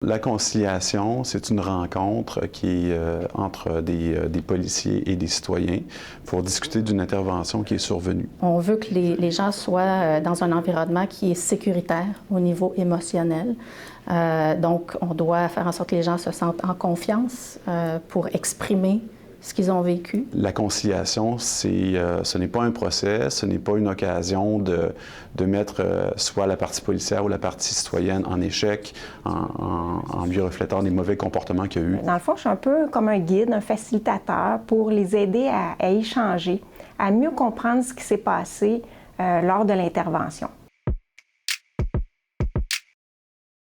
La conciliation, c'est une rencontre qui est entre des policiers et des citoyens pour discuter d'une intervention qui est survenue. On veut que les gens soient dans un environnement qui est sécuritaire au niveau émotionnel. Donc, on doit faire en sorte que les gens se sentent en confiance pour exprimer ce qu'ils ont vécu. La conciliation, ce n'est pas un procès, ce n'est pas une occasion de mettre soit la partie policière ou la partie citoyenne en échec en lui reflétant des mauvais comportements qu'il y a eu. Dans le fond, je suis un peu comme un guide, un facilitateur pour les aider à échanger, à mieux comprendre ce qui s'est passé lors de l'intervention.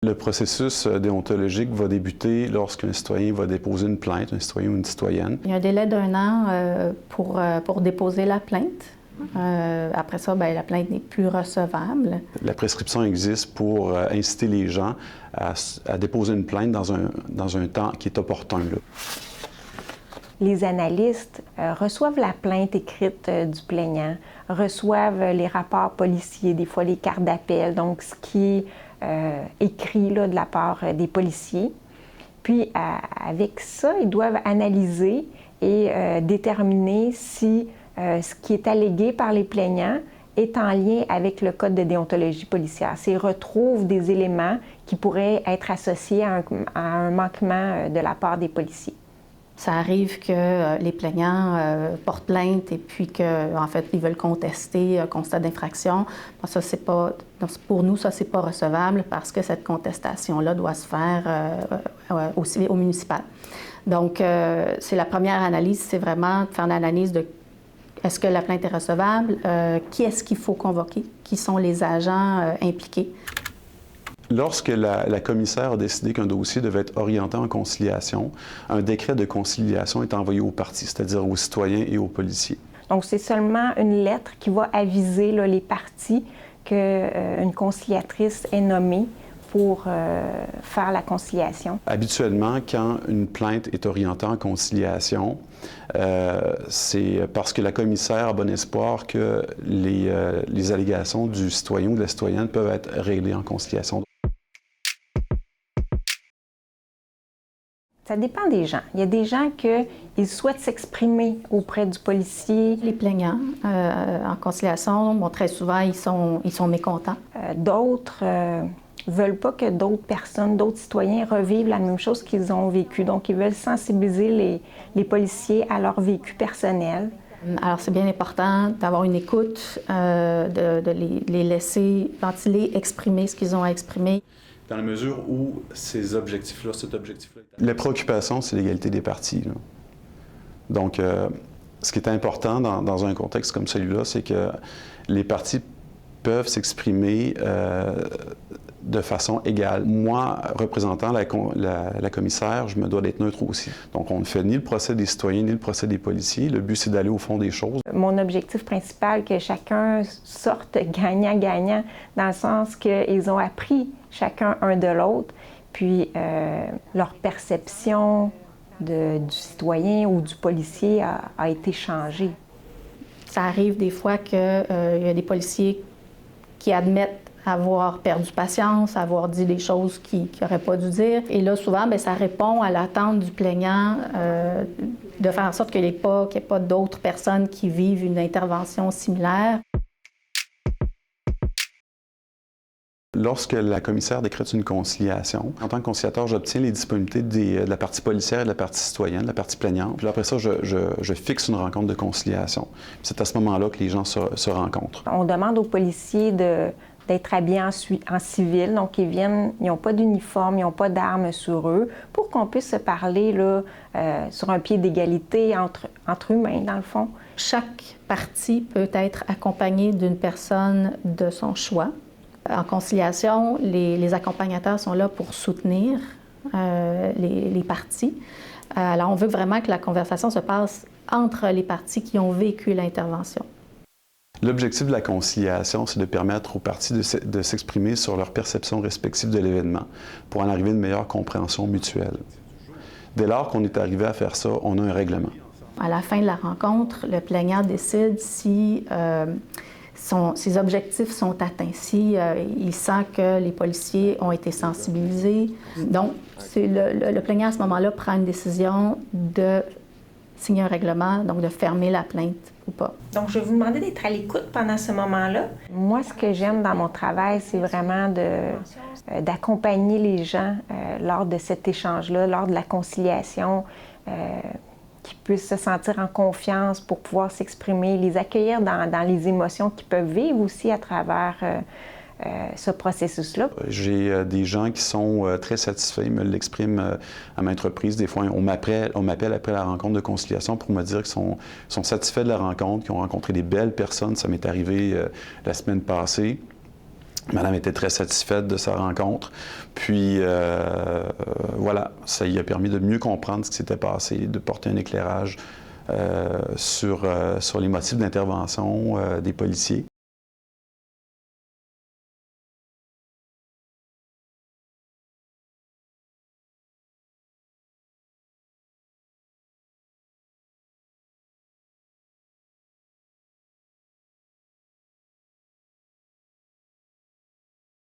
Le processus déontologique va débuter lorsqu'un citoyen va déposer une plainte, un citoyen ou une citoyenne. Il y a un délai d'1 an pour déposer la plainte. Après ça, bien, la plainte n'est plus recevable. La prescription existe pour inciter les gens à déposer une plainte dans un temps qui est opportun. Là. Les analystes reçoivent la plainte écrite du plaignant, reçoivent les rapports policiers, des fois les cartes d'appel, donc ce qui est écrit là, de la part des policiers. Puis avec ça, ils doivent analyser et déterminer si ce qui est allégué par les plaignants est en lien avec le Code de déontologie policière. S'ils retrouvent des éléments qui pourraient être associés à un manquement de la part des policiers. Ça arrive que les plaignants portent plainte et puis qu'en fait, ils veulent contester un constat d'infraction. Bon, ça, c'est pas, pour nous, ça, c'est pas recevable parce que cette contestation-là doit se faire au municipal. Donc, c'est la première analyse, c'est vraiment de faire l'analyse de est-ce que la plainte est recevable, qui est-ce qu'il faut convoquer, qui sont les agents impliqués. Lorsque la commissaire a décidé qu'un dossier devait être orienté en conciliation, un décret de conciliation est envoyé aux parties, c'est-à-dire aux citoyens et aux policiers. Donc, c'est seulement une lettre qui va aviser là, les parties qu'une conciliatrice est nommée pour faire la conciliation. Habituellement, quand une plainte est orientée en conciliation, c'est parce que la commissaire a bon espoir que les allégations du citoyen ou de la citoyenne peuvent être réglées en conciliation. Ça dépend des gens. Il y a des gens qui souhaitent s'exprimer auprès du policier. Les plaignants en conciliation, bon, très souvent, ils sont mécontents. D'autres veulent pas que d'autres personnes, d'autres citoyens revivent la même chose qu'ils ont vécu. Donc, ils veulent sensibiliser les policiers à leur vécu personnel. Alors, c'est bien important d'avoir une écoute, de les laisser ventiler, exprimer ce qu'ils ont à exprimer. Dans la mesure où cet objectif-là... La préoccupation, c'est l'égalité des parties. Là. Donc, ce qui est important dans un contexte comme celui-là, c'est que les parties peuvent s'exprimer de façon égale. Moi, représentant la commissaire, je me dois d'être neutre aussi. Donc, on ne fait ni le procès des citoyens, ni le procès des policiers. Le but, c'est d'aller au fond des choses. Mon objectif principal, que chacun sorte gagnant-gagnant, dans le sens qu'ils ont appris chacun un de l'autre, puis leur perception du citoyen ou du policier a été changée. Ça arrive des fois qu'il y a des policiers qui admettent avoir perdu patience, avoir dit des choses qu'ils n'auraient pas dû dire. Et là, souvent, bien, ça répond à l'attente du plaignant de faire en sorte qu'il n'y ait pas d'autres personnes qui vivent une intervention similaire. Lorsque la commissaire décrète une conciliation, en tant que conciliateur, j'obtiens les disponibilités de la partie policière et de la partie citoyenne, de la partie plaignante. Puis après ça, je fixe une rencontre de conciliation. C'est à ce moment-là que les gens se rencontrent. On demande aux policiers d'être habillés en civil, donc ils n'ont pas d'uniforme, ils n'ont pas d'armes sur eux, pour qu'on puisse se parler là, sur un pied d'égalité entre humains, dans le fond. Chaque partie peut être accompagnée d'une personne de son choix. En conciliation, les accompagnateurs sont là pour soutenir les parties. Alors, on veut vraiment que la conversation se passe entre les parties qui ont vécu l'intervention. L'objectif de la conciliation, c'est de permettre aux parties de s'exprimer sur leur perception respective de l'événement pour en arriver à une meilleure compréhension mutuelle. Dès lors qu'on est arrivé à faire ça, on a un règlement. À la fin de la rencontre, le plaignant décide si ses objectifs sont atteints, si il sent que les policiers ont été sensibilisés. Donc, le plaignant, à ce moment-là, prend une décision de signer un règlement, donc de fermer la plainte ou pas. Donc, je vais vous demander d'être à l'écoute pendant ce moment-là. Moi, ce que j'aime dans mon travail, c'est vraiment d'accompagner les gens lors de cet échange-là, lors de la conciliation, qu'ils puissent se sentir en confiance pour pouvoir s'exprimer, les accueillir dans les émotions qu'ils peuvent vivre aussi à travers ce processus-là. J'ai des gens qui sont très satisfaits, ils me l'expriment à maintes reprises. Des fois, on m'appelle après la rencontre de conciliation pour me dire qu'ils sont satisfaits de la rencontre, qu'ils ont rencontré des belles personnes. Ça m'est arrivé la semaine passée. Madame était très satisfaite de sa rencontre. Puis, voilà, ça lui a permis de mieux comprendre ce qui s'était passé, de porter un éclairage sur les motifs d'intervention des policiers.